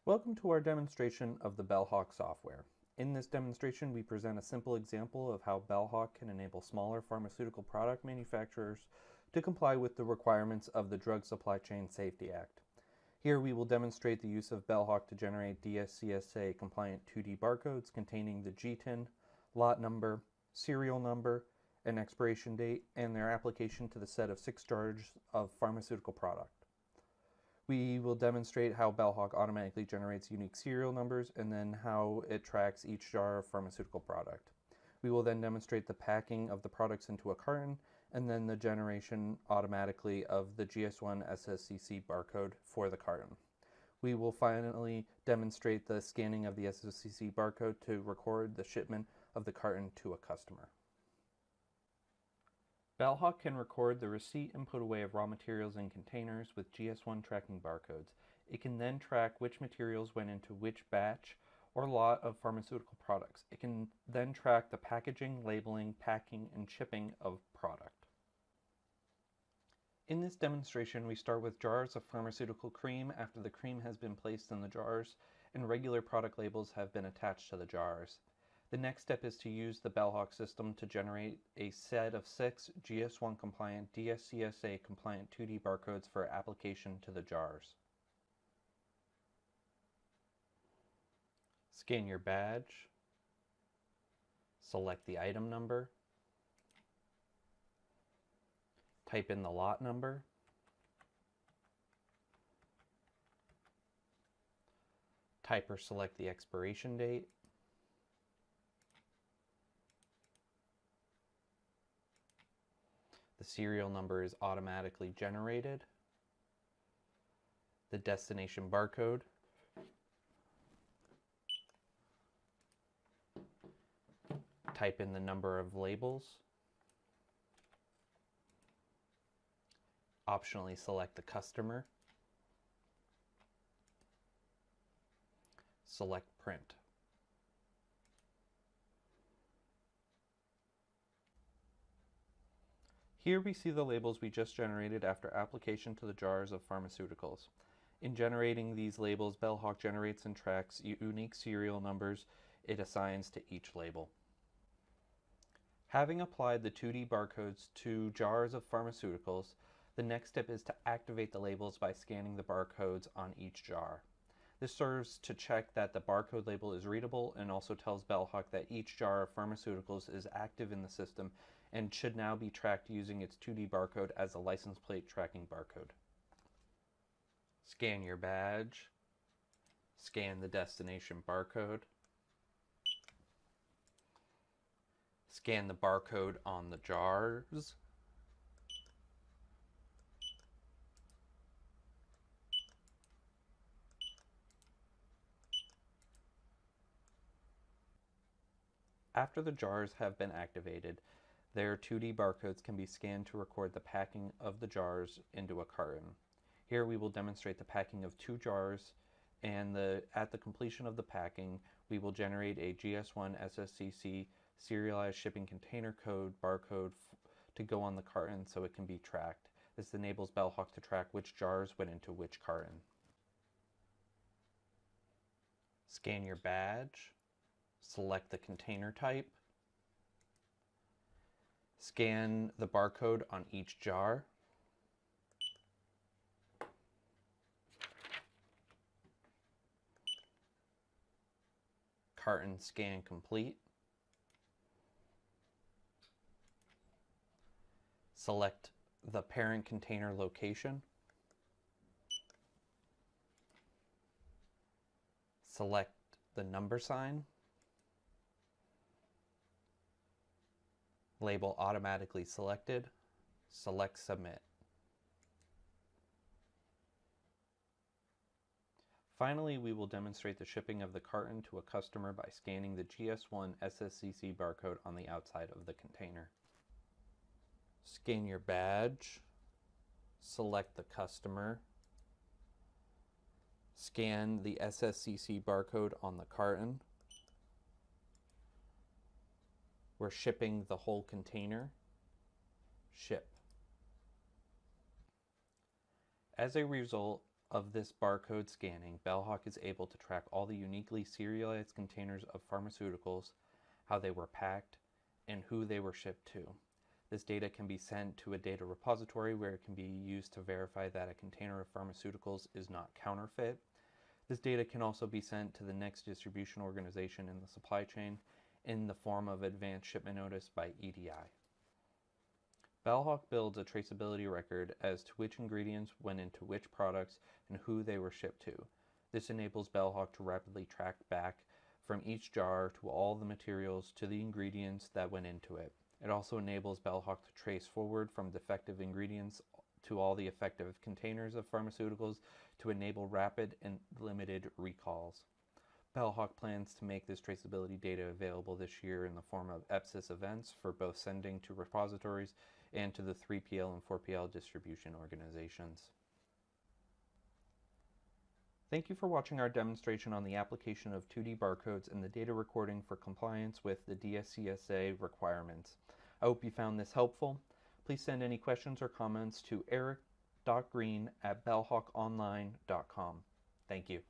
Welcome to our demonstration of the BellHawk software. In this demonstration, we present a simple example of how BellHawk can enable smaller pharmaceutical product manufacturers to comply with the requirements of the Drug Supply Chain Safety Act. Here we will demonstrate the use of BellHawk to generate DSCSA compliant 2D barcodes containing the GTIN, lot number, serial number, and expiration date, and their application to the set of 6 jars of pharmaceutical product. We will demonstrate how BellHawk automatically generates unique serial numbers and then how it tracks each jar of pharmaceutical product. We will then demonstrate the packing of the products into a carton and then the generation automatically of the GS1 SSCC barcode for the carton. We will finally demonstrate the scanning of the SSCC barcode to record the shipment of the carton to a customer. BellHawk can record the receipt and put away of raw materials in containers with GS1 tracking barcodes. It can then track which materials went into which batch or lot of pharmaceutical products. It can then track the packaging, labeling, packing, and shipping of product. In this demonstration, we start with jars of pharmaceutical cream after the cream has been placed in the jars and regular product labels have been attached to the jars. The next step is to use the BellHawk system to generate a set of 6 GS1 compliant DSCSA compliant 2D barcodes for application to the jars. Scan your badge, select the item number, type in the lot number, type or select the expiration date, the serial number is automatically generated, the destination barcode, type in the number of labels, optionally select the customer, select print. Here we see the labels we just generated after application to the jars of pharmaceuticals. In generating these labels, BellHawk generates and tracks unique serial numbers it assigns to each label. Having applied the 2D barcodes to jars of pharmaceuticals, the next step is to activate the labels by scanning the barcodes on each jar. This serves to check that the barcode label is readable and also tells BellHawk that each jar of pharmaceuticals is active in the system and should now be tracked using its 2D barcode as a license plate tracking barcode. Scan your badge, scan the destination barcode, scan the barcode on the jars, After the jars have been activated, their 2D barcodes can be scanned to record the packing of the jars into a carton. Here we will demonstrate the packing of 2 jars, and at the completion of the packing, we will generate a GS1 SSCC serialized shipping container code barcode to go on the carton so it can be tracked. This enables BellHawk to track which jars went into which carton. Scan your badge, select the container type, scan the barcode on each jar, carton scan complete, select the parent container location, select the number sign, label automatically selected, select submit. Finally, we will demonstrate the shipping of the carton to a customer by scanning the GS1 SSCC barcode on the outside of the container. Scan your badge, select the customer, scan the SSCC barcode on the carton. We're shipping the whole container. Ship. As a result of this barcode scanning, BellHawk is able to track all the uniquely serialized containers of pharmaceuticals, how they were packed, and who they were shipped to. This data can be sent to a data repository where it can be used to verify that a container of pharmaceuticals is not counterfeit. This data can also be sent to the next distribution organization in the supply chain in the form of advanced shipment notice by EDI. BellHawk builds a traceability record as to which ingredients went into which products and who they were shipped to. This enables BellHawk to rapidly track back from each jar to all the materials to the ingredients that went into it. It also enables BellHawk to trace forward from defective ingredients to all the effective containers of pharmaceuticals to enable rapid and limited recalls. BellHawk plans to make this traceability data available this year in the form of EPSIS events for both sending to repositories and to the 3PL and 4PL distribution organizations. Thank you for watching our demonstration on the application of 2D barcodes and the data recording for compliance with the DSCSA requirements. I hope you found this helpful. Please send any questions or comments to eric.green@bellhawkonline.com. Thank you.